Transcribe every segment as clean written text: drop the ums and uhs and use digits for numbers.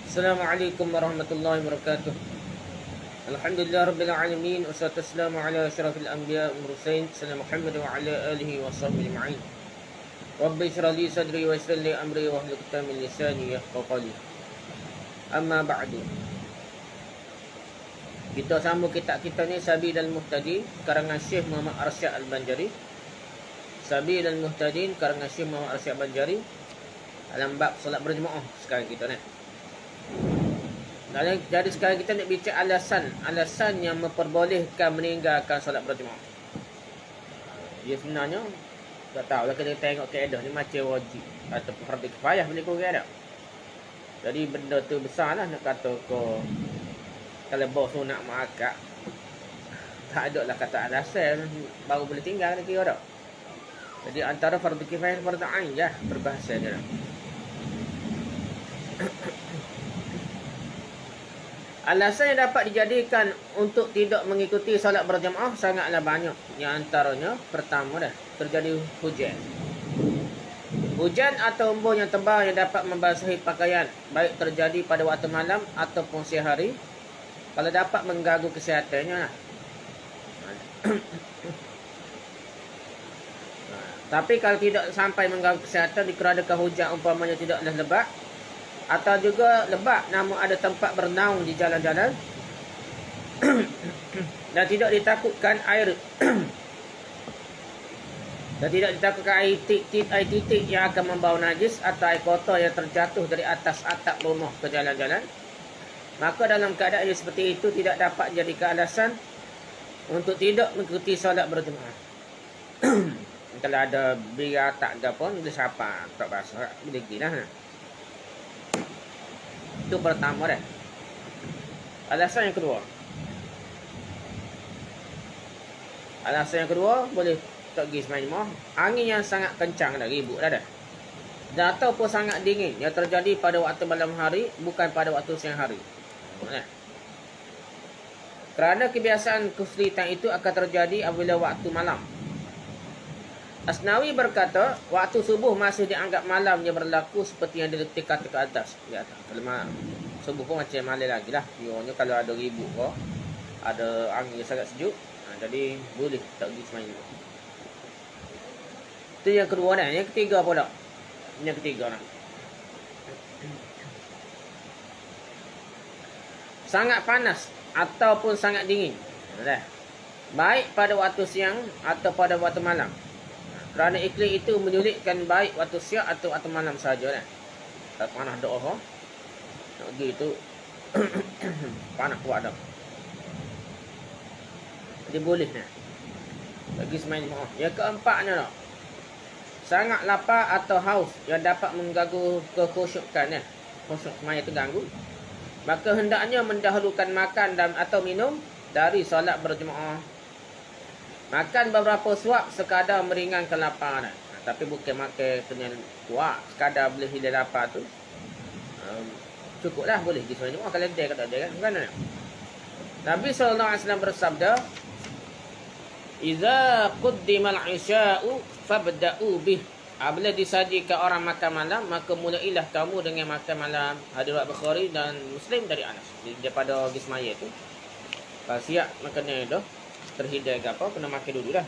Assalamualaikum warahmatullahi wabarakatuh. Alhamdulillah rabbil alamin, wassalatu wassalamu ala asyrafil anbiya wal mursalin sayyidina Muhammad wa ala alihi washabbihi ajma'in. Rabbi shrah li sadri wa yassir li amri wa hlul 'uqdatam min lisani yafqahu qawli. Amma ba'du. Kita sambung kitab kita ni Sabil al-Muhtadin karangan Syekh Muhammad Arsyad Al-Banjari. Sabil al-Muhtadin karangan Syekh Muhammad Arsyad Al-Banjari dalam bab solat berjemaah sekarang kita ni. Jadi sekarang kita nak bincang alasan yang memperbolehkan meninggalkan solat berjemaah. Dia sebenarnya tak tahu lah, kena tengok kaedah ni macam wajib ataupun fardu kifayah boleh kurang tak. Jadi benda tu besar lah nak kata ko kalau bawa sunat muakkad tak ada lah kata alasan baru boleh tinggal ni kira tak. Jadi antara fardu kifayah dan fardu ain je berbahasa dia. Alasan yang dapat dijadikan untuk tidak mengikuti solat berjemaah sangatlah banyak. Yang antaranya pertama dah terjadi hujan. Hujan atau embun yang tebal yang dapat membasahi pakaian, baik terjadi pada waktu malam ataupun siang hari, kalau dapat mengganggu kesihatannya lah. Tapi kalau tidak sampai mengganggu kesihatan dikarenakan hujan umpamanya tidaklah lebat, atau juga lebat namun ada tempat bernaung di jalan-jalan dan tidak ditakutkan air air titik yang akan membawa najis atau air kotor yang terjatuh dari atas atap rumah ke jalan-jalan, maka dalam keadaan yang seperti itu tidak dapat menjadi alasan untuk tidak mengikuti solat berjemaah. Kalau ada biar tak ada pun boleh siapa tak basah boleh pergi lah. Itu pertama dah. Alasan yang kedua. Boleh tak pergi semain rumah. Angin yang sangat kencang dah, ribut dah. Dan ataupun sangat dingin yang terjadi pada waktu malam hari, bukan pada waktu siang hari. Kerana kebiasaan kesulitan itu akan terjadi apabila waktu malam. Asnawi berkata, waktu subuh masih dianggap malam yang berlaku seperti yang dikatakan ke atas. Ya, kalau subuh pun macam malam lagi lah. Kiranya kalau ada ribut kau, ada angin yang sangat sejuk, jadi boleh tak pergi semain. Itu yang kedua dah. Yang ketiga pula. Sangat panas ataupun sangat dingin. Baik pada waktu siang atau pada waktu malam. Kerana iklim itu menyulitkan baik waktu siang atau waktu malam sahaja lah. Tak panas doa nak pergi itu panas kuat dah. Jadi boleh lah bagi semain jemaah. Yang keempatnya lah, sangat lapar atau haus yang dapat mengganggu kekhusyukan. Khusyuk semain itu ganggu, maka hendaknya mendahulukan makan dan atau minum dari solat berjemaah. Makan beberapa suap sekadar meringankan lapar. Tapi bukan makan kenyang kuat, sekadar boleh hilang lapar tu. Cukuplah, boleh pergi solat jemaah kalau ada kata ada kan. Nabi SAW bersabda, "Idza quddimal isya'u fabda'u bih." Apabila disajikan orang makan malam, maka mulailah kamu dengan makan malam. Hadis riwayat Bukhari dan Muslim dari Anas. Daripada Gismaya tu, kalau siap makannya dah terhidai ke apa, kena makan dulu dah.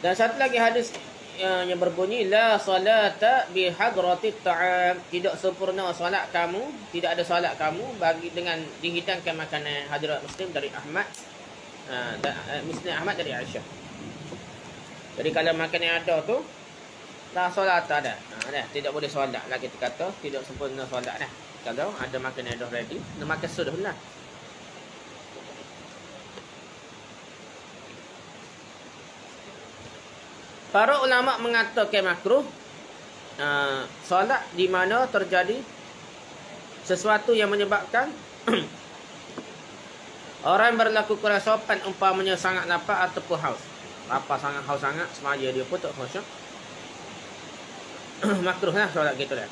Dan satu lagi hadis yang berbunyi, la salata bi hadratit ta'am. Tidak sempurna solat kamu, tidak ada solat kamu bagi dengan dihidangkan makanan. Hadis Muslim dari Ahmad, Muslim Ahmad dari Aisyah. Jadi kalau makan yang ada tu tak solat tak ada. Tidak boleh solat lah, kita kata tidak sempurna solat dah. Kalau ada makanan dah ready, nak makan sudah lah. Para ulama mengatakan makruh solat di mana terjadi sesuatu yang menyebabkan orang berlaku kurang sopan, umpamanya sangat lapar ataupun haus. Lapar sangat, haus sangat, semaya dia pun tak khusyuk. Makruh lah solat gitu dah.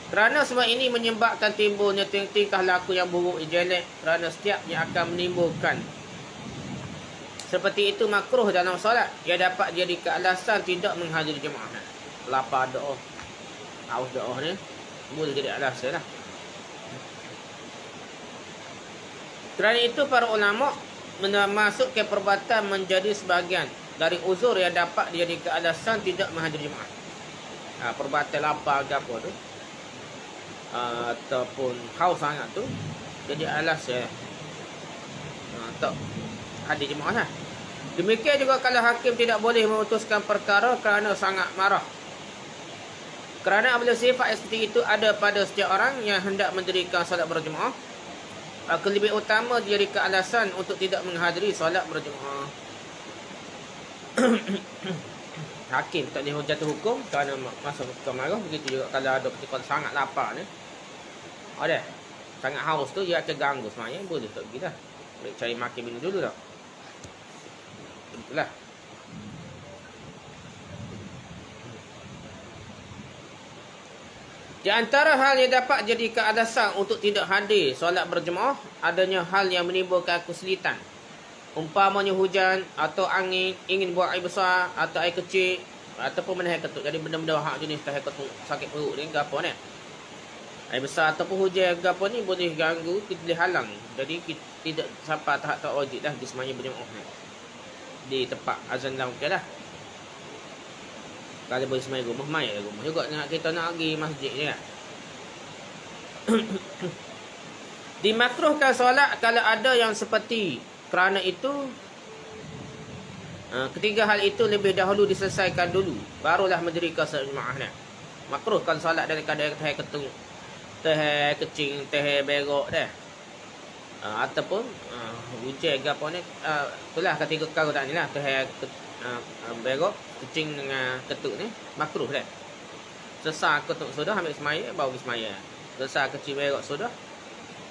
Kerana semua ini menyebabkan timbulnya tingkah laku yang buruk, jelek. Kerana setiap yang akan menimbulkan Seperti itu makruh dalam solat. Ia dapat jadi alasan tidak menghadiri jemaah. Lapar doa, haus doa ni boleh jadi alasan lah. Kerana itu para ulama masuk ke perbuatan menjadi sebahagian dari uzur yang dapat dijadikan alasan tidak menghadiri jemaah. Perbuatan lapar ke apa tu, ataupun haus sangat tu, jadi alasan tak hadir jemaah lah. Demikian juga kalau hakim tidak boleh memutuskan perkara kerana sangat marah. Kerana apabila sifat seperti itu ada pada setiap orang yang hendak mendirikan solat berjemaah, lebih utama dijadikan alasan untuk tidak menghadiri solat berjemaah. Hakim tak boleh jatuh hukum kerana masuk ke marah. Begitu juga kalau ada ketika sangat lapar ni, ada sangat haus tu, dia akan ganggu semuanya. Boleh tak pergi dah, boleh cari makan minum dulu dah. Itulah. Di antara hal yang dapat jadikan alasan untuk tidak hadir solat berjemaah, adanya hal yang menimbulkan kesulitan. Umpamanya hujan atau angin, ingin buang air besar atau air kecil, ataupun benda ketuk. Jadi benda-benda hak jenis air ketuk, sakit perut ni ke apa ni, air besar ataupun hujan ke apa ni boleh ganggu, kita boleh halang. Jadi kita tidak sampai tahap tak wajib dah di semuanya berjemaah ni di tempat azan dalam lah. Kalau boleh semai rumah, mai rumah juga nak kita nak pergi masjid je kan. Dimakruhkan solat kalau ada yang seperti kerana itu. Ketiga hal itu lebih dahulu diselesaikan dulu, barulah mendirikan solat jemaah ni. Makruhkan solat dari kadang teh ketung, teh kecing, teh berok dah. Ataupun hujan ke apa ni, itulah ketiga kau tak ni lah, teh berok, kecing dengan ketuk ni makruh dah. Selesai ketuk sudah ambil semaya, baru pergi semaya. Selesai kecil berok sudah,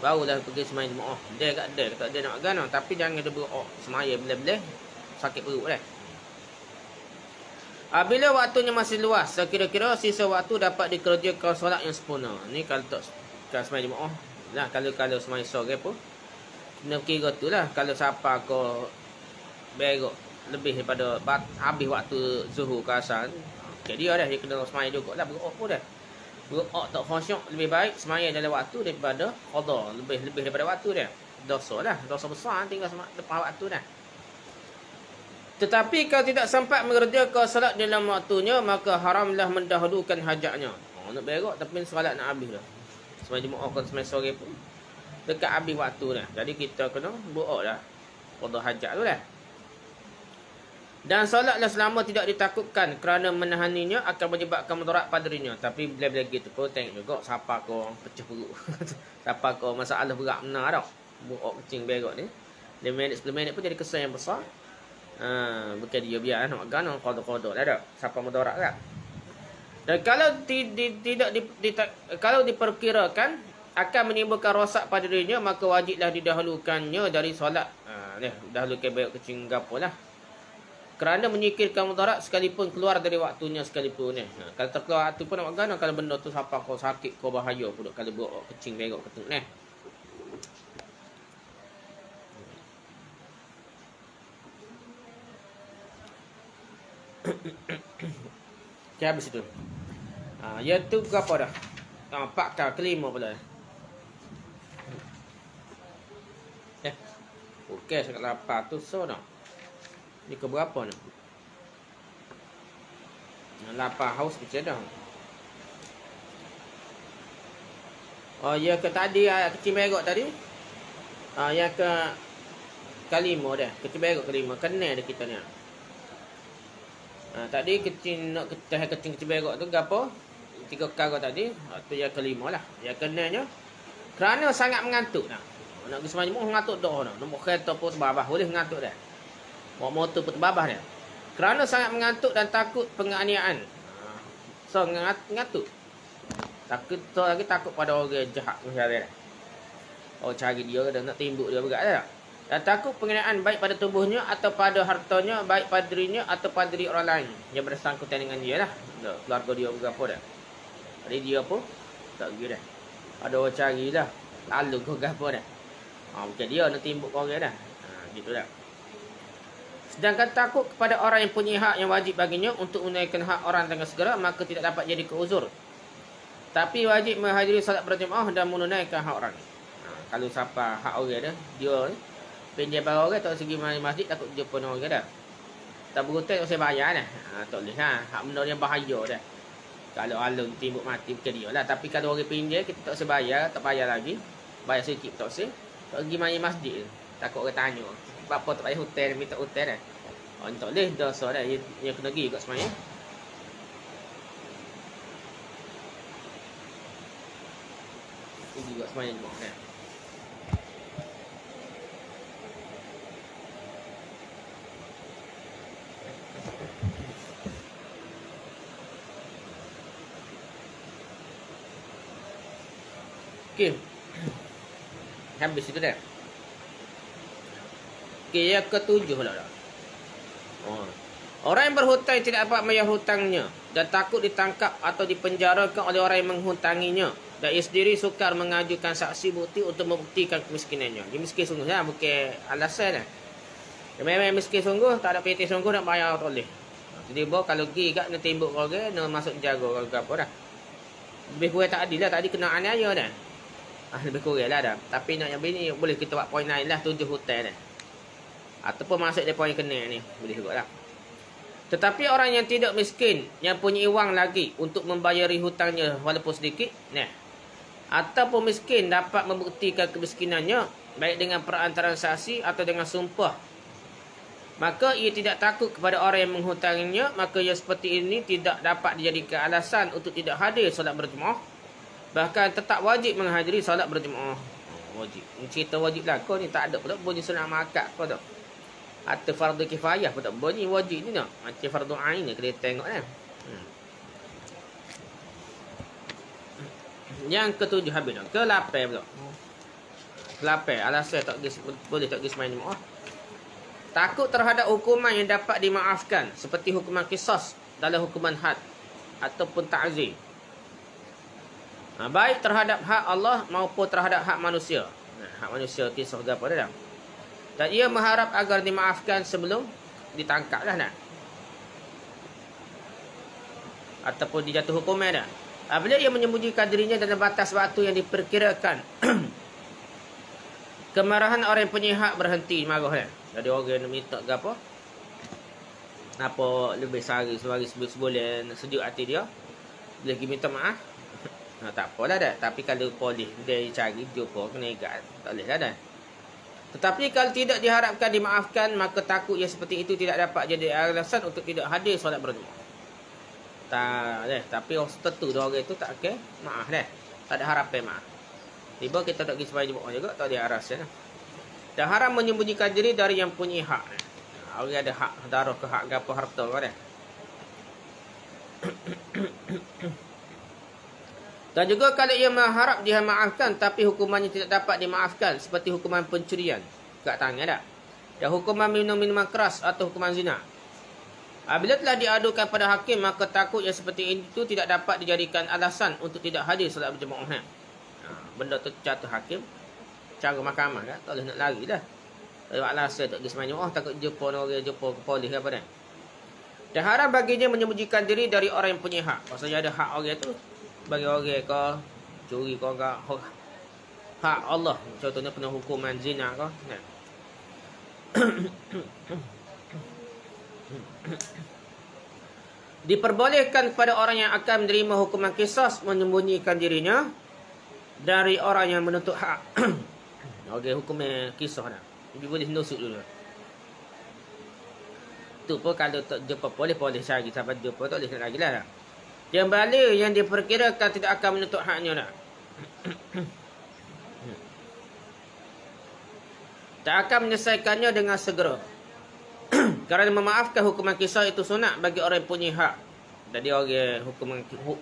barulah pergi semaya jemaah. Dia kat dia kata dia nak gana, tapi jangan dia berok semaya bila-bila sakit perut dah. Bila waktunya masih luas, kira-kira sisa waktu dapat dikerjakan solat yang sempurna. Ni kalau tak semaya jemaah lah, kalau semaya sore pun kena kira tu lah. Kalau siapa kau berok lebih daripada habis waktu zuhur ke asar, jadi dia kena semaya juga lah. Berok pun dah, berok tak khusyuk, lebih baik semaya dalam waktu daripada qada, lebih daripada waktu dia. Dosa lah, dosa besar tinggal lepas waktu dah. Tetapi kalau tidak sempat mengerjakan solat dalam waktunya, maka haramlah mendahulukan hajatnya. Nak berok tapi solat nak habis dah, semaya jemaah kan semaya sore pun dekat habis waktu dah. Jadi kita kena berok dah, qada hajat tu dah. Dan solatlah selama tidak ditakutkan kerana menahaninya akan menyebabkan mudarat pada dirinya. Tapi bila-bila gitu pun tengok juga siapa kau pecah perut. Siapa kau masalah berat benar tau. Buat kecing berok ni 5 minit 10 minit pun jadi kesan yang besar. Bukan dia biar nak gana qada-qada dah dak. Siapa mudarat kan. Dan kalau kalau diperkirakan akan menimbulkan rosak pada dirinya, maka wajiblah didahulukannya dari solat. Dahulukan berok kecing gapo lah. Kerana menyingkirkan mudarat sekalipun keluar dari waktunya sekalipun ni. Kalau terkeluar waktu pun nak gana, kalau benda tu siapa kau sakit, kau bahaya pun kalau buat kecing berok ketuk ni. Okay, habis itu. Yang tu berapa dah? 4 kelima pula. Okey, sangat lapar tu so dah. Ni ke berapa ni? Lapar haus kecil dah. Ya ke tadi kecil berok tadi. Yang ke kelima dah. Kecil berok kelima. Kena dah kita ni. Tadi kecil nak kecil berok tu gapo? 3 perkara tadi. Tu yang kelima lah. Yang kenanya kerana sangat mengantuk dah. Nak pergi sembahyang mengantuk dah. Nombor kereta pun terbabah. Boleh mengantuk dah. Bawa motor pun terbabah dia. Kerana sangat mengantuk dan takut penganiayaan. So mengantuk. Takut pada orang jahat macam dia. Oh cari dia dah nak timbuk dia berat dah. Dan takut penganiayaan baik pada tubuhnya atau pada hartanya, baik pada dirinya atau pada diri orang lain yang bersangkutan dengan dia lah. Keluarga dia berapa dah. Jadi dia pun tak pergi dah. Ada orang cari dah. Lalu kau gapo dah. Bukan dia nak timbuk orang dah. Gitu dah. Sedangkan takut kepada orang yang punya hak yang wajib baginya untuk menunaikan hak orang dengan segera, maka tidak dapat jadi keuzur. Tapi wajib menghadiri solat berjemaah dan menunaikan hak orang. Kalau siapa hak orang dia pinjam barang orang tak segi masjid takut jumpa orang dah. Tak berhutang tak saya bayar dah. Tak boleh lah. Hak benda yang bahaya dah. Kalau alun timbuk mati bukan dia lah. Tapi kalau orang pinjam kita tak saya bayar, tak bayar lagi. Bayar sikit tak saya. Tak pergi main masjid. Takut orang tanya. Sebab apa tak bayar hutang, minta hutang dah. Oh, tak boleh dosa dah. Yang kena pergi kat semayang. Pergi kat semayang juga dah. Okey. Habis itu dah. Okey, yang ketujuh lah. Orang yang berhutang tidak dapat membayar hutangnya dan takut ditangkap atau dipenjarakan oleh orang yang menghutanginya. Dan ia sendiri sukar mengajukan saksi bukti untuk membuktikan kemiskinannya. Dia miskin sungguh lah, bukan alasan lah. Dia memang miskin sungguh, tak ada PT sungguh nak bayar tak boleh. Jadi kalau pergi kat nak timbuk orang, nak masuk jaga kalau apa dah. Lebih kurang tak adil lah, tadi kena aniaya dah. Lebih kurang lah dah. Tapi nak yang ini boleh kita buat poin lain lah, 7 hutang dah. Ataupun masuk dia poin kena ni, boleh juga lah. Tetapi orang yang tidak miskin, yang punya wang lagi untuk membayari hutangnya walaupun sedikit, nah, ataupun miskin dapat membuktikan kemiskinannya baik dengan perantaraan saksi atau dengan sumpah, maka ia tidak takut kepada orang yang menghutanginya, maka ia seperti ini tidak dapat dijadikan alasan untuk tidak hadir solat berjemaah, bahkan tetap wajib menghadiri solat berjemaah. Wajib. Cerita wajib lah kau ni tak ada pula bunyi sunat makat kau tu. Atau fardu kifayah pun tak bunyi wajib ni nak. Macam fardu ain ni kena tengok kan. Yang ketujuh habis dah. Ke-8 pula. Ke-8 alasan tak boleh tak pergi sembahyang jemaah. Takut terhadap hukuman yang dapat dimaafkan seperti hukuman qisas dalam hukuman had ataupun ta'zir. Baik terhadap hak Allah maupun terhadap hak manusia. Hak manusia kisah ke apa dah. Dan ia mengharap agar dimaafkan sebelum ditangkap lah nak. Ataupun dijatuh hukuman dah. Apabila ia menyembunyikan dirinya dalam batas waktu yang diperkirakan, kemarahan orang yang punya hak berhenti marah dah. Jadi orang yang minta ke apa, lebih sehari sebulan sejuk hati dia, boleh pergi minta maaf. Tak apalah dah. Tapi kalau polis dia cari jumpa kena ikat, tak boleh lah dah. Tetapi kalau tidak diharapkan dimaafkan, maka takut ia seperti itu tidak dapat jadi alasan untuk tidak hadir solat berjemaah. Tak dah. Tapi tentu orang itu tak okay, maaf dah. Tak ada harapan maaf. Tiba kita tak pergi sembahyang jemaah juga, tak ada alasan dah. Dan haram menyembunyikan diri dari yang punya hak. Orang ada hak darah ke hak apa harta kau dah. Dan juga kalau ia mengharap dia maafkan tapi hukumannya tidak dapat dimaafkan seperti hukuman pencurian kat tangan dah. Dan hukuman minum minuman keras atau hukuman zina. Apabila telah diadukan pada hakim, maka takut yang seperti itu tidak dapat dijadikan alasan untuk tidak hadir solat berjemaah. Benda tu jatuh hakim, cara mahkamah dah, tak boleh nak lari dah. Kalau alasan tak pergi sembahyang, takut jumpa orang, jumpa polis apa dah. Dan haram baginya menyembunyikan diri dari orang yang punya hak. Maksudnya ada hak orang tu bagi orang ke curi ke hak Allah, contohnya penuh hukuman zina ke nah. Diperbolehkan kepada orang yang akan menerima hukuman qisas menyembunyikan dirinya dari orang yang menuntut hak. Okey, hukuman kisah dah. Dia boleh nusuk dulu. Tu pun kalau tak jumpa boleh cari sampai jumpa tak boleh nak lagi lah. Yang balik yang diperkirakan tidak akan menuntut haknya dah. Tak akan menyelesaikannya dengan segera. Kerana memaafkan hukuman kisah itu sunat bagi orang yang punya hak. Jadi orang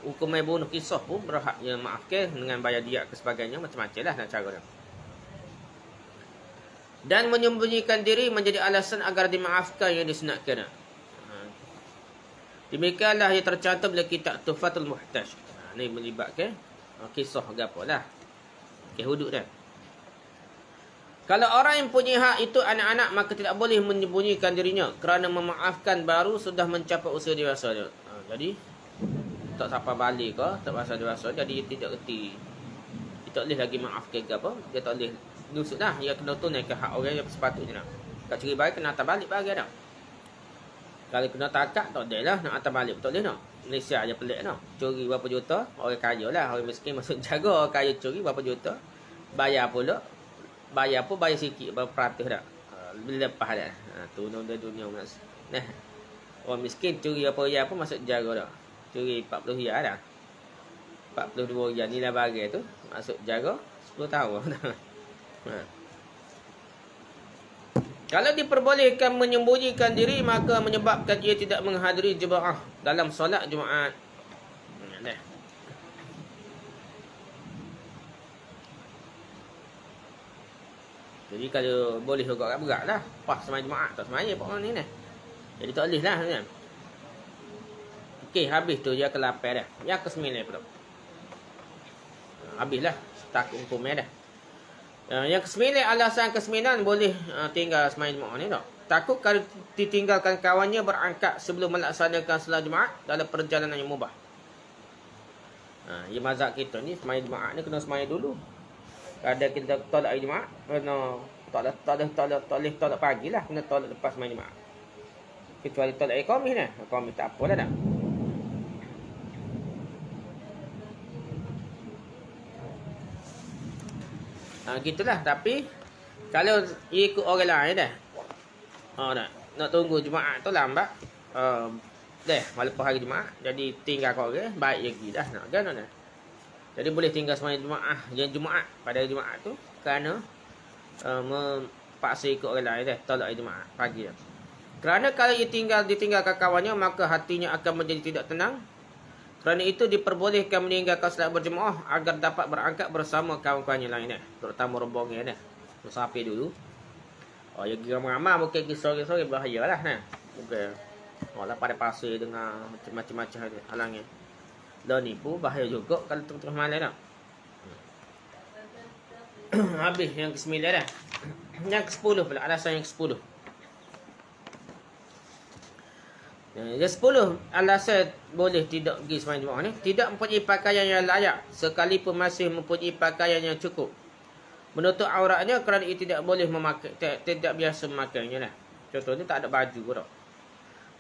hukuman bunuh kisah pun berhak yang maafkan dengan bayar diat ke sebagainya, macam-macam lah nak cara dia. Dan menyembunyikan diri menjadi alasan agar dimaafkan yang disunatkan. Demikianlah yang tercantum dalam kitab Tuhfatul Muhtaj. Ini melibatkan kisah ke apa lah. Okay, hudud dah. Kalau orang yang punya hak itu anak-anak, maka tidak boleh menyembunyikan dirinya kerana memaafkan baru sudah mencapai usia dewasa dia. Jadi tak sampai balik ke, tak pasal dewasa, jadi dia tidak reti. Dia tak boleh lagi maafkan ke apa, dia tak boleh nusuk dah, dia kena tunaikan hak orang yang sepatutnya dah. Kat curi balik kena atas balik bagi dah. Kalau kena takak tak ada lah, nak atas balik tak boleh nak. Malaysia aja pelik nak. Curi berapa juta, orang kaya lah, orang miskin masuk jaga, orang kaya curi berapa juta, bayar pula. Bayar pun bayar sikit, berapa peratus dah. Bila lepas dah. Tu undang dunia mas. Nah, orang miskin curi apa riyal pun masuk jaga dah. Curi 40 riyal dah. 42 riyal nilai bagai tu masuk jaga 10 tahun. Kalau diperbolehkan menyembunyikan diri, maka menyebabkan ia tidak menghadiri jemaah dalam solat Jumaat. Nah. Jadi kalau boleh juga berat lah. Pas sembahyang Jumaat tak sembahyang pak ni nah. Jadi tak boleh lah kan. Okey, habis tu dia ke-8 dah. Yang ke-9 pula. Habislah tak hukum dah. Yang ke-9, alasan ke-9 boleh tinggal sembahyang Jumaat ni tak. Takut kalau ditinggalkan kawannya berangkat sebelum melaksanakan solat Jumaat dalam perjalanan yang mubah. Ya mazhab kita ni sembahyang Jumaat ni kena sembahyang dulu. Kadang kita tolak hari Jumaat, kena tolak pagi lah, kena tolak lepas main Jumaat. Kecuali tolak hari Khamis lah. Khamis tak apa dah. Gitulah. Tapi kalau ikut orang lain dah. Nak tunggu Jumaat tu lambat. Walaupun hari Jumaat, jadi tinggal kau orang, baik lagi dah nak kan dah. Jadi boleh tinggal sembahyang Jumaat pada hari Jumaat tu kerana mempaksa ikut orang lain dah tolak hari Jumaat pagi dah. Kerana kalau ia ditinggalkan kawannya, maka hatinya akan menjadi tidak tenang. Kerana itu diperbolehkan meninggalkan solat berjemaah agar dapat berangkat bersama kawan-kawannya lain dah, terutama rombongan dah. Musafir dulu. Ya ramai-ramai mungkin sore-sore bahayalah nah. Mungkin lah pada pasir dengan macam-macam halangnya. Dah ni pun bahaya juga kalau terus malam dah. Habis yang ke-9 dah. Yang ke-10 pula, alasan yang ke-10. Yang 10 alasan boleh tidak pergi sembahyang Jumaat ni, tidak mempunyai pakaian yang layak sekalipun masih mempunyai pakaian yang cukup menutup auratnya kerana ia tidak boleh memakai, tidak biasa memakainya dah. Contohnya tak ada baju pun tak.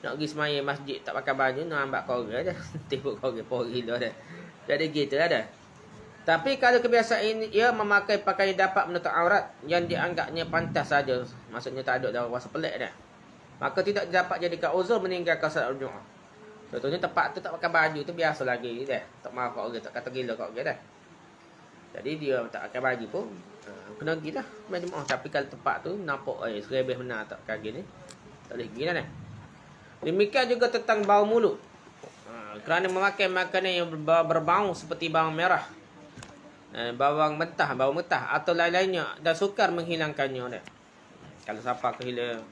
Nak pergi sembahyang masjid tak pakai baju, nak ambil korang dah. Tibuk korang pun gila dah. Jadi gitu lah dah. Tapi kalau kebiasaan ini, ia memakai pakaian dapat menutup aurat yang dianggapnya pantas saja, maksudnya tak ada dah rasa pelik dah, maka tidak dapat jadikan uzur meninggalkan solat Jumaat. Contohnya tempat tu tak pakai baju tu biasa lagi dah. Tak marah kat orang, tak kata gila kat orang dah. Jadi dia tak pakai baju pun kena pergi lah sembahyang Jumaat. Tapi kalau tempat tu nampak serebeh benar tak kaki ni, tak boleh pergi lah. Demikian juga tentang bau mulut. Kerana memakai makanan yang berbau seperti bawang merah, bawang mentah, bau mentah atau lain-lainnya dan sukar menghilangkannya dah. Kalau siapa kehilang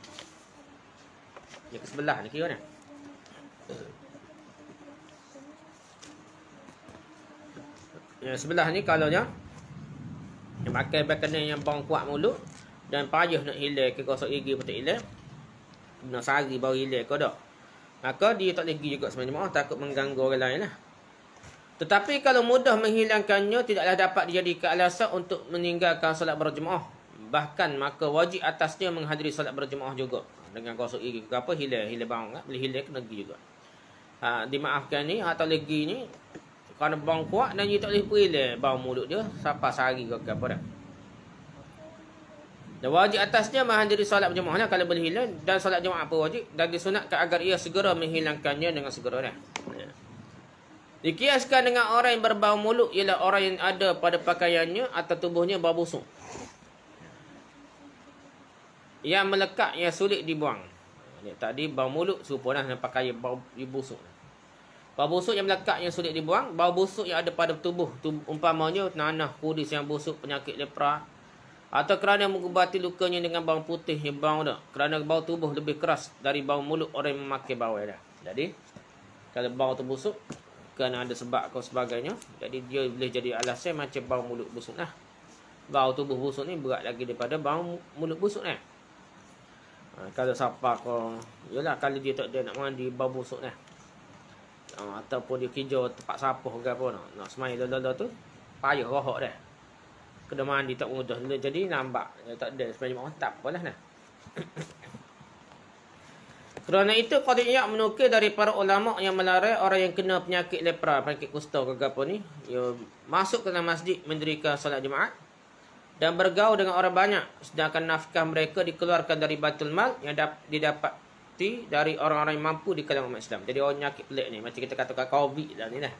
yang ke sebelah ni kira ni. Yang sebelah ni kalau nya makan makanan yang bau kuat mulut dan payah nak hilang ke gosok gigi pun tak hilang, nak sari baru hilang ke tak, maka dia tak boleh pergi juga sembahyang Jumaat, takut mengganggu orang lain lah. Tetapi kalau mudah menghilangkannya, tidaklah dapat dijadikan alasan untuk meninggalkan solat berjemaah. Bahkan maka wajib atasnya menghadiri solat berjemaah juga. Dengan gosok gigi ke apa, hilang bau kan, boleh hilang kena pergi juga. Dimaafkan ni atau lagi ni kerana bau kuat dan dia tak boleh hilang bau mulut dia, siapa sehari ke apa dah. Dan wajib atasnya menghadiri solat berjemaah kalau boleh hilang, dan solat jemaah pun wajib dan disunatkan agar ia segera menghilangkannya dengan segera dah. Dikiaskan dengan orang yang berbau mulut ialah orang yang ada pada pakaiannya atau tubuhnya bau busuk yang melekat, yang sulit dibuang. Tadi bau mulut serupa dengan pakaian bau busuk. Bau busuk yang melekat, yang sulit dibuang. Bau busuk yang ada pada tubuh umpamanya nanah, kudis yang busuk, penyakit lepra, atau kerana mengubati lukanya dengan bau putih yang bau dah. Kerana bau tubuh lebih keras dari bau mulut orang yang memakai bau dah. Jadi kalau bau tu busuk kerana ada sebab atau sebagainya, jadi dia boleh jadi alasan macam bau mulut busuk lah. Bau tubuh busuk ni berat lagi daripada bau mulut busuk ni. Kalau siapa ko, yalah kalau dia tak ada nak mandi bau busuk ni. Ataupun dia kerja tempat sapuh ke apa nak semai lala tu, payah rohok dah. Kena mandi tak mudah. Jadi nampak tak ada sebenarnya tak apalah nah. Kerana itu qadiyah menukil dari para ulama yang melarang orang yang kena penyakit lepra, penyakit kusta ke apa ni, dia masuk ke dalam masjid mendirikan solat Jumaat dan bergaul dengan orang banyak, sedangkan nafkah mereka dikeluarkan dari Baitul Mal yang didapati dari orang-orang yang mampu di kalangan umat Islam. Jadi orang penyakit pelik ni, macam kita katakan COVID dah ni lah.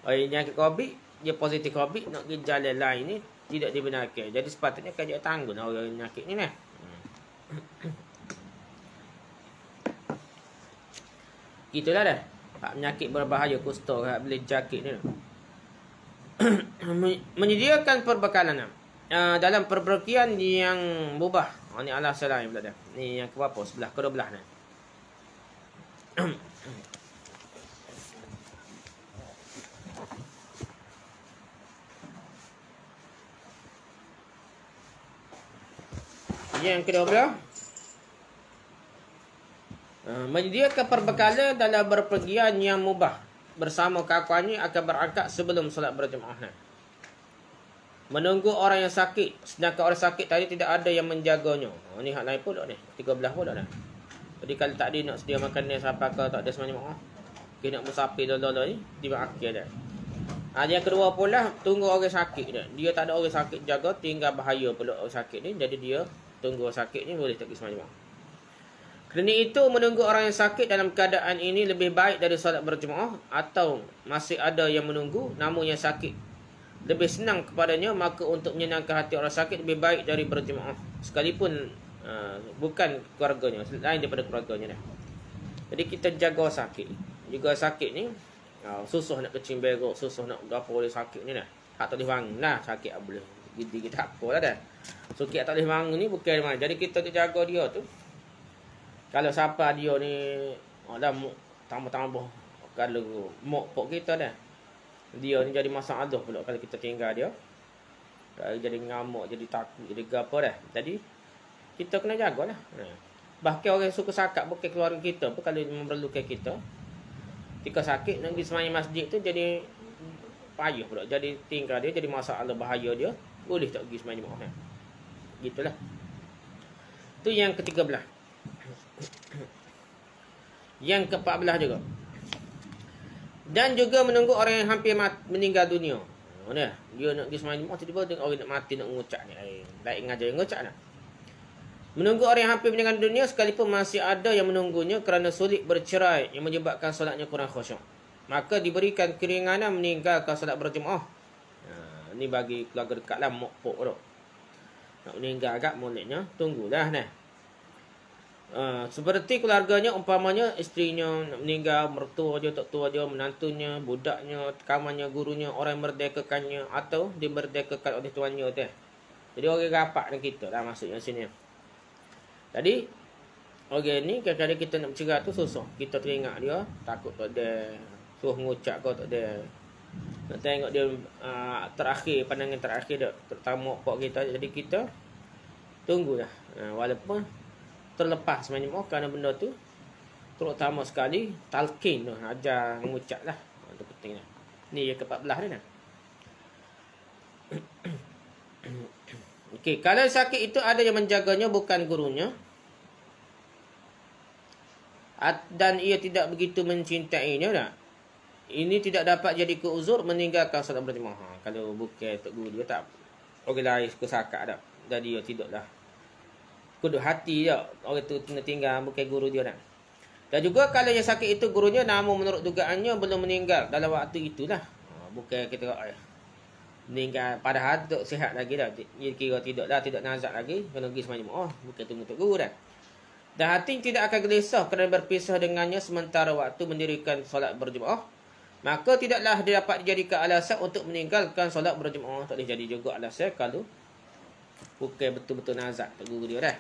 Orang penyakit COVID, dia positif COVID, nak pergi jalan lain ni tidak dibenarkan. Jadi sepatutnya kan dia tanggung orang penyakit ni lah. Itulah dah. Penyakit berbahaya kusta, boleh jakit ni. Menyediakan perbekalan dalam perpergian yang mubah. Ni alasan lain pula dah. Ni yang ke berapa? Sebelah ke-12 ni. Yang ke-12. Menyediakan perbekalan dalam berpergian yang mubah. Bersama kawannya akan berangkat sebelum solat berjemaah. Menunggu orang yang sakit, sedangkan orang sakit tadi tidak ada yang menjaganya. Ni hak lain pun tak ni. 13 pun tak dah. Jadi kalau tak ada nak sedia makanan siapa ke tak ada semuanya maaf. Kita nak musafir dulu ni di akhir dah. Yang kedua pula tunggu orang sakit dah. Dia tak ada orang sakit jaga, tinggal bahaya pula orang sakit ni. Jadi dia tunggu orang sakit ni boleh tak pergi semuanya maaf. Kerana itu menunggu orang yang sakit dalam keadaan ini lebih baik dari solat berjemaah, atau masih ada yang menunggu namun yang sakit lebih senang kepadanya, maka untuk menyenangkan hati orang sakit lebih baik dari berjemaah sekalipun bukan keluarganya, lain daripada keluarganya dah. Jadi kita jaga sakit. Juga sakit ni susah nak kecing berok, susah nak gapo oleh sakit ni dah. Hak tak boleh bangun lah sakit boleh. Gigi kita apalah dah. Sakit tak boleh bangun ni bukan mana. Jadi kita jaga dia tu. Kalau siapa dia ni dah tambah-tambah kalau mok pok kita dah. Dia ni jadi masalah pula kalau kita tinggal dia. Jadi ngamuk, jadi takut, jadi gapo dah. Jadi kita kena jagalah. Bahkan orang suka sakit bukan keluarga kita pun kalau memerlukan kita. Ketika sakit nak pergi sembahyang masjid tu jadi payah pula. Jadi tinggal dia jadi masalah bahaya dia. Boleh tak pergi sembahyang jemaah. Gitulah. Tu yang ke-13. Yang ke-14 juga. Dan juga menunggu orang yang hampir meninggal dunia. Dia nak pergi sembahyang jemaah tiba-tiba tengok orang nak mati nak mengucap ni. Baik ngajar yang mengucap nak. Menunggu orang yang hampir meninggal dunia sekalipun masih ada yang menunggunya kerana sulit bercerai yang menyebabkan solatnya kurang khusyuk. Maka diberikan keringanan meninggalkan solat berjemaah. Ni bagi keluarga dekat lah mak pok tu. Nak meninggal agak moleknya tunggulah nah. Seperti keluarganya umpamanya isterinya nak meninggal, mertua dia, tok tua dia, menantunya, budaknya, kawannya, gurunya, orang yang merdekakannya atau dimerdekakan oleh tuannya tu. Jadi orang rapat dengan kita lah maksudnya sini. Jadi orang ni kadang-kadang kita nak bercerai tu susah. Kita teringat dia, takut tak ada suruh mengucap kau tak ada. Nak tengok dia terakhir, pandangan terakhir dia, terutama pok kita. Jadi kita tunggulah. Walaupun terlepas sebenarnya kerana benda tu terutama sekali talqin tu, ajar mengucap lah. Itu penting lah. Ni yang ke-14 ni lah. Okey, kalau sakit itu ada yang menjaganya bukan gurunya dan ia tidak begitu mencintainya dah. Ini tidak dapat jadi keuzur meninggalkan solat berjemaah. Kalau bukan tok guru dia tak orang lain suka sakit dah. Jadi dia tidaklah kudu hati dia orang tu tinggal bukan guru dia dah. Dan juga kalau yang sakit itu gurunya namun menurut dugaannya belum meninggal dalam waktu itulah. Bukan kita meninggal padahal tak sihat lagi dah. Dia kira tidak nazak lagi kena pergi sembahyang bukan tunggu tok guru dah. Dan hati tidak akan gelisah kerana berpisah dengannya sementara waktu mendirikan solat berjemaah. Maka tidaklah dia dapat dijadikan alasan untuk meninggalkan solat berjemaah. Tak boleh jadi juga alasan kalau bukan betul-betul nazak tok guru dia dah.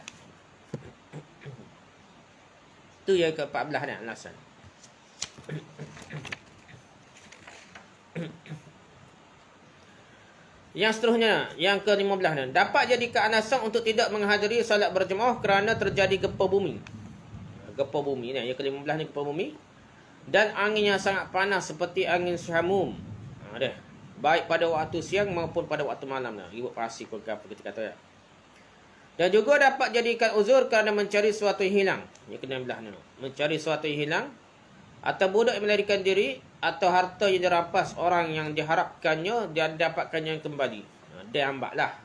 Tu yang ke-14 dah alasan. Yang seterusnya, yang ke-15 ni, dapat jadikan alasan untuk tidak menghadiri solat berjemaah kerana terjadi gempa bumi. Gempa bumi ni, yang ke-15 ni gempa bumi. Dan angin yang sangat panas seperti angin syamum. Dia. Baik pada waktu siang maupun pada waktu malam. Ribut pasir ke apa kita kata ya. Dan juga dapat jadikan uzur kerana mencari sesuatu yang hilang. Yang ke-16 ni. Mencari sesuatu yang hilang. Atau budak yang melarikan diri. Atau harta yang dirampas orang yang diharapkannya dan dapatkannya kembali. Dia ambak lah.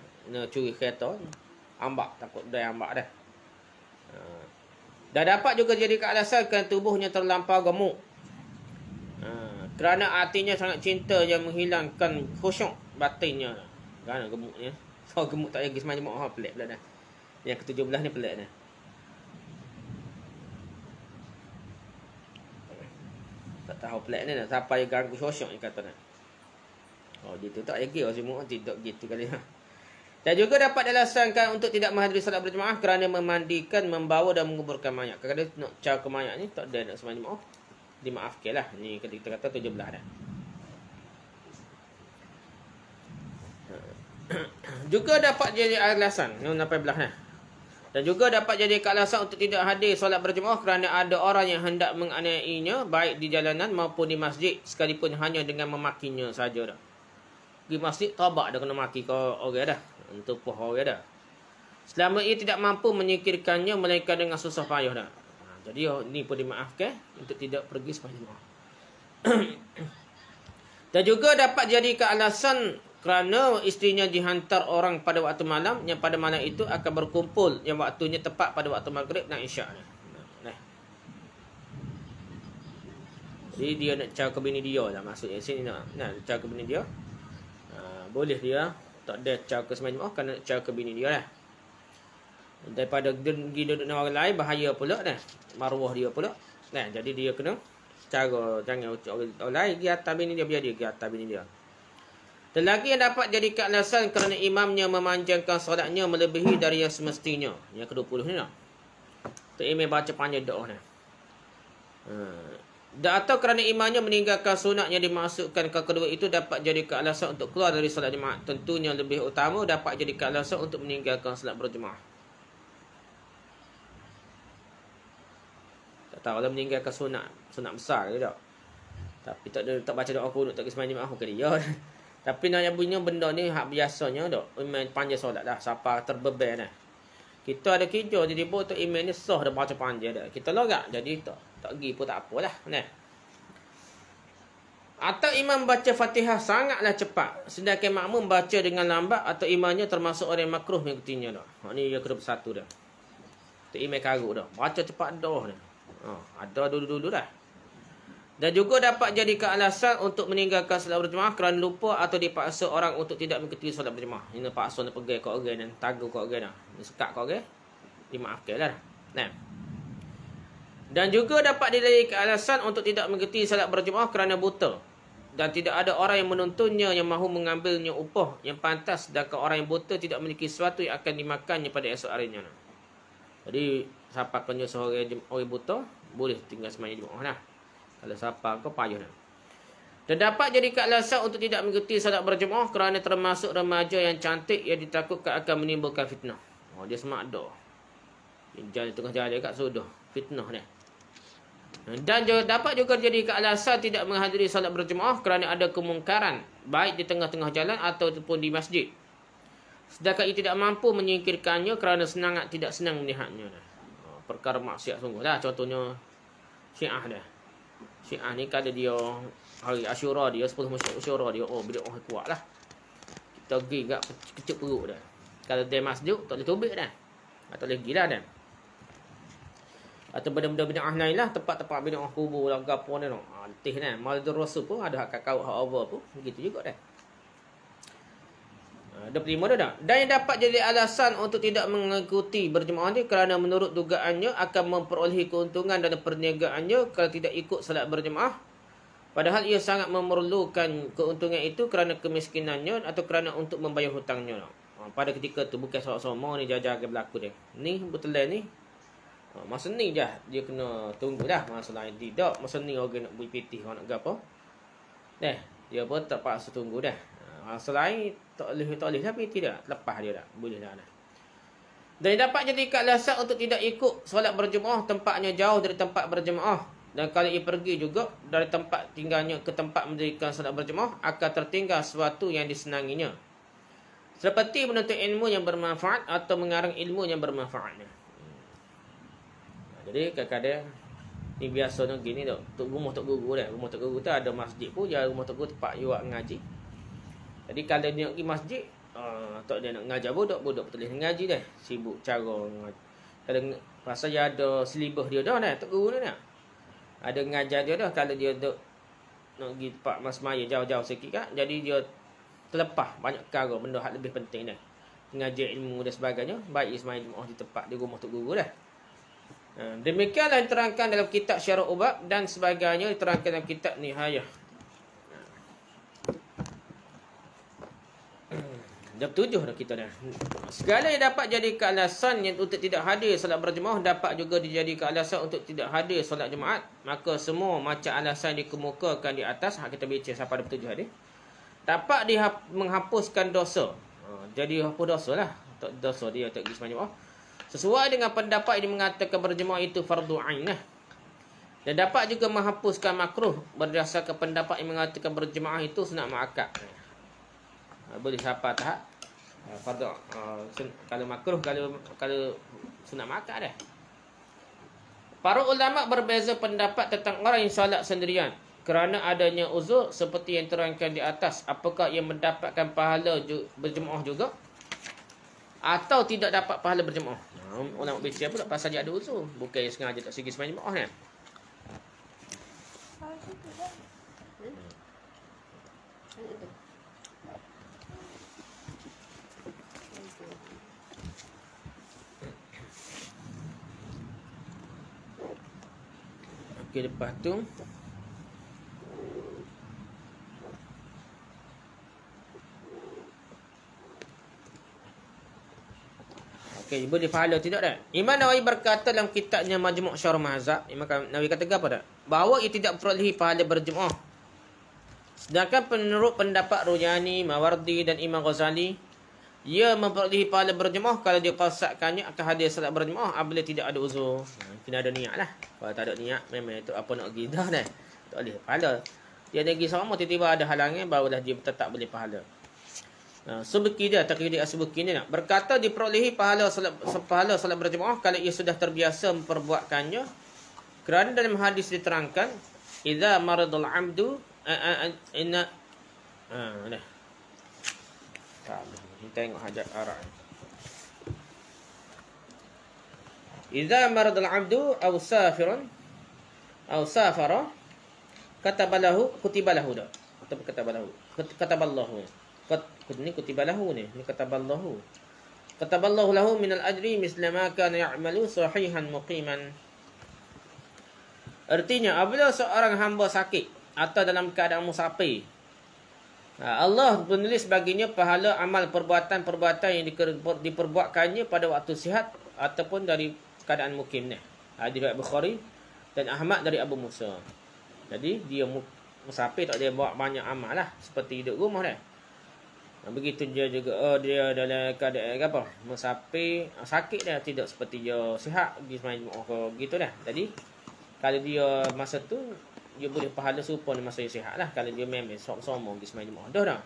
Curi kereta. Ambak. Takut dia ambak dah. Dan dapat juga jadikan alasan kerana tubuhnya terlampau gemuk. Kerana hatinya sangat cinta yang menghilangkan khusyuk batinnya. Kerana gemuknya. So gemuk tak lagi semacam pelik pula dah. Yang ke-17 ni pelik dah. Tak tahu pelik ni dah. Siapa yang ganggu khusyuk ni kata nak. Oh gitu tak lagi. Oh semua tidak gitu kali. Dan juga dapat dialasankan untuk tidak menghadiri salat berjemaah kerana memandikan, membawa dan menguburkan mayat. Kadang-kadang nak cara ke mayat ni tak ada nak sembahyang jemaah. Dimaafkan lah. Ni kita kata 17 dah. Juga dapat jadi alasan. Ni 18 dah. Dan juga dapat jadi alasan untuk tidak hadir solat berjemaah kerana ada orang yang hendak menganiayainya baik di jalanan maupun di masjid sekalipun hanya dengan memakinya saja dah. Di masjid tabak dah kena maki kau orang dah. Untuk pohon orang dah. Selama ia tidak mampu menyingkirkannya melainkan dengan susah payah dah. Jadi ni pun dimaafkan untuk tidak pergi sembahyang jemaah. Dan juga dapat jadikan alasan kerana isterinya dihantar orang pada waktu malam yang pada malam itu akan berkumpul yang waktunya tepat pada waktu maghrib dan isyak. Jadi dia nak cara ke bini dia lah maksudnya. Sini nak cara ke bini dia. Boleh dia tak ada cara ke sembahyang jemaah kerana cara ke bini dia lah. Daripada pergi duduk dengan orang lain bahaya pula dah. Maruah dia pula. Jadi dia kena cara jangan orang lain pergi atas bini dia biar dia pergi atas bini dia. Dan lagi yang dapat jadikan alasan kerana imamnya memanjangkan solatnya melebihi dari yang semestinya. Yang ke-20 ni lah. Tok imam baca panjang doa ni. Dan atau kerana imamnya meninggalkan sunat yang dimasukkan ke kedua itu dapat jadikan alasan untuk keluar dari solat jemaah. Tentunya lebih utama dapat jadikan alasan untuk meninggalkan solat berjemaah. Tak tahu lah meninggalkan sunat besar ke tak. Tapi tak baca doa kunut tak ke sembahyang jemaah ke dia. Tapi nak bunyinya benda ni hak biasanya tak. Imam panjang solat dah. Siapa terbeban dah. Kita ada kerja jadi buat tu imam ni sah dah baca panjang dah. Kita lorak jadi tak pergi pun tak apalah. Atau imam baca Fatihah sangatlah cepat sedangkan makmum baca dengan lambat atau imamnya termasuk orang yang makruh mengikutinya dah. Ni yang ke-21 dah. Tu imam karut dah. Baca cepat dah dah. Ada dulu-dulu dah. Dan juga dapat jadikan alasan untuk meninggalkan solat berjemaah kerana lupa atau dipaksa orang untuk tidak mengikuti solat berjemaah. Ini paksa nak pergi kat orang dan tagu kat orang dah. Sekat kat orang. Dimaafkanlah. Dan juga dapat dijadikan alasan untuk tidak mengikuti solat berjemaah kerana buta. Dan tidak ada orang yang menuntunnya yang mahu mengambilnya upah yang pantas sedangkan orang yang buta tidak memiliki sesuatu yang akan dimakannya pada esok harinya. Jadi siapa kena seorang orang buta boleh tinggal sembahyang jemaah dah. Kalau siapa kau payah dah. Dan dapat jadikan alasan untuk tidak mengikuti solat berjemaah kerana termasuk remaja yang cantik yang ditakutkan akan menimbulkan fitnah. Dia semak doa. Jalan tengah jalan kat sudah fitnah dah. Dan dapat juga jadikan alasan tidak menghadiri solat berjemaah kerana ada kemungkaran baik di tengah-tengah jalan ataupun di masjid. Sedangkan ia tidak mampu menyingkirkannya kerana tidak senang melihatnya. Perkara maksiat sungguh dah. Contohnya Syiah dah. Syiah ni kalau dia hari Asyura dia 10 Asyura dia bila orang kuat lah. Kita pergi kat kecil perut dah. Kalau dia masjid tak boleh tubik dah. Tak boleh gila dah. Atau benda-benda bid'ah lain lah. Tempat-tempat bid'ah kubur lah. Gapa ni no. Letih dah. Maulidul Rasul pun ada hak kakau hak over pun. Begitu juga dah. 25 dah. Dan yang dapat jadi alasan untuk tidak mengikuti berjemaah ni kerana menurut dugaannya akan memperolehi keuntungan dalam perniagaannya kalau tidak ikut salat berjemaah. Padahal ia sangat memerlukan keuntungan itu kerana kemiskinannya atau kerana untuk membayar hutangnya. Pada ketika tu bukan sama-sama ni jaga berlaku dia. Ni betul ni. Masa ni je dia kena tunggu dah. Masa lain tidak. Masa ni orang nak beri pitih orang nak apa. Dia pun terpaksa tunggu dah. Selain tak boleh tapi tidak lepas dia dah. Boleh dah. Dan dapat jadi alasan untuk tidak ikut solat berjemaah tempatnya jauh dari tempat berjemaah. Dan kalau ia pergi juga dari tempat tinggalnya ke tempat mendirikan solat berjemaah akan tertinggal sesuatu yang disenanginya. Seperti menuntut ilmu yang bermanfaat atau mengarang ilmu yang bermanfaat. Jadi kadang-kadang ni biasa nak gini dah. Rumah tok guru dah. Rumah tok guru tu ada masjid pun, ya rumah tok guru tempat you ngaji. Jadi kalau dia nak pergi masjid, tak dia nak ngajar budak betul ngaji dah. Sibuk cara ngaji. Kalau pasal dia ada silibus dia dah tok guru ni dah. Ada ngajar dia dah kalau dia nak pergi tempat masmaya jauh-jauh sikit kan. Jadi dia terlepas banyak perkara benda hak lebih penting dah. Mengajar ilmu dan sebagainya, baik ismail jemaah di tempat di rumah tok guru dah. Demikianlah diterangkan dalam kitab Syarah Ubab dan sebagainya diterangkan dalam kitab Nihayah. Dah 7 dah kita dah. Segala yang dapat jadi alasan yang untuk tidak hadir solat berjemaah dapat juga dijadikan alasan untuk tidak hadir solat jemaat. Maka semua macam alasan dikemukakan di atas, hak kita baca sampai ada 7 hadis, dapat menghapuskan dosa. Jadi hapus dosa lah. Tak dosa dia tak pergi sembahyang jemaah. Sesuai dengan pendapat yang mengatakan berjemaah itu fardu ain lah. Dan dapat juga menghapuskan makruh berdasarkan pendapat yang mengatakan berjemaah itu sunat muakkad. Boleh siapa tahap fardu kalau makruh kalau sunat muakkad dah. Para ulama berbeza pendapat tentang orang yang solat sendirian kerana adanya uzur seperti yang terangkan di atas. Apakah ia mendapatkan pahala berjemaah juga atau tidak dapat pahala berjemaah? Ulama bincang pula pasal dia ada uzur, bukan yang sengaja tak segi sembahyang jemaah kan. Okey, lepas tu okey, boleh pahala tidak dah? Imam Nawawi berkata dalam kitabnya Majmu' Syarah Mazhab, Imam Nawawi kata apa dah? Bahawa ia tidak memperolehi pahala berjemaah. Sedangkan menurut pendapat Rujani, Mawardi dan Imam Ghazali, ia memperolehi pahala berjemaah kalau dia qasadkannya akan hadir salat berjemaah apabila tidak ada uzur. Kena ada niat lah. Kalau tak ada niat, memang itu apa nak pergi dah dah. Tak boleh pahala. Dia pergi sama tiba-tiba ada halangan, barulah dia tetap boleh pahala. Subki dia Taqiyuddin As-Subki ni berkata diperolehi pahala solat berjemaah kalau ia sudah terbiasa memperbuatkannya, kerana dalam hadis diterangkan idza maradul amdu inna dah kita tengok hajat arah idza maradul abdu aw safirun aw safara katabalahu kutibalahu dah atau kataballahu ni kutibalahu ni kataballahu lahu minal ajri misla ma kana ya'malu sahihan muqiman. Artinya apabila seorang hamba sakit atau dalam keadaan musafir, Allah menulis baginya pahala amal perbuatan-perbuatan yang diperbuatkannya pada waktu sihat ataupun dari keadaan mukim ni. Hadis riwayat Bukhari dan Ahmad dari Abu Musa. Jadi dia musafir tak dia buat banyak amal lah seperti duduk rumah dah. Begitu dia juga dia dalam keadaan apa? Musafir, sakit dah, tidak seperti dia sihat pergi sembahyang Jumaat gitu dah. Jadi kalau dia masa tu dia boleh pahala serupa dengan masa dia sihat lah. Kalau dia memang sombong pergi sembahyang Jumaat dah.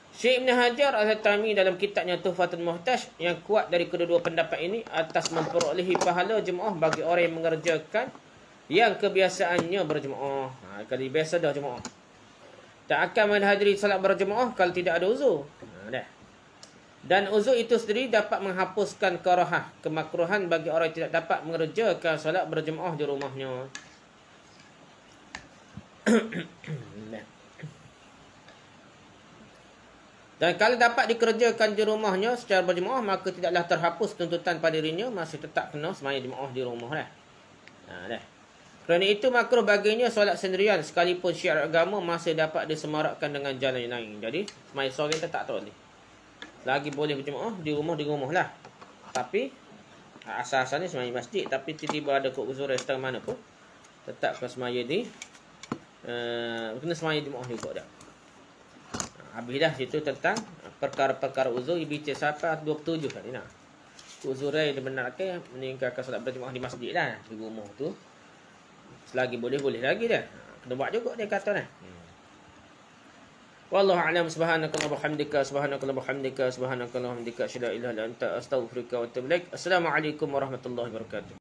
Syekh Ibn Hajar Al-Haytami dalam kitabnya Tuhfatul Muhtaj yang kuat dari kedua-dua pendapat ini atas memperolehi pahala jemaah bagi orang yang mengerjakan yang kebiasaannya berjemaah. Kalau biasa dah jemaah, tak akan menghadiri salat berjemaah kalau tidak ada uzur. Dah. Dan uzur itu sendiri dapat menghapuskan karahah, kemakruhan bagi orang yang tidak dapat mengerjakan salat berjemaah di rumahnya. Dan kalau dapat dikerjakan di rumahnya secara berjemaah, maka tidaklah terhapus tuntutan pada dirinya, masih tetap kena sembahyang jemaah di rumah dah. Dah. Kerana itu makruh baginya solat sendirian sekalipun syiar agama masih dapat disemarakkan dengan jalan yang lain. Jadi sembahyang seorang tak boleh. Lagi boleh berjemaah di rumah lah. Tapi asal-asalnya sembahyang masjid, tapi tiba-tiba ada keuzuran setengah mana pun tetap ke sembahyang di kena sembahyang jemaah juga dah. Habis dah situ tentang perkara-perkara uzur. Bicara sampai 27 tadi nak. Uzur yang dibenarkan meninggalkan solat berjemaah di masjid lah. Di rumah tu. Selagi boleh lagi dah. Kena buat juga dia kata dah. Wallahu a'lam. Subhanakallahumma bihamdika, subhanakallahumma bihamdika, subhanakallahumma bihamdika, asyhadu an la ilaha illa anta, astaghfiruka wa atubu ilaik. Assalamualaikum warahmatullahi wabarakatuh.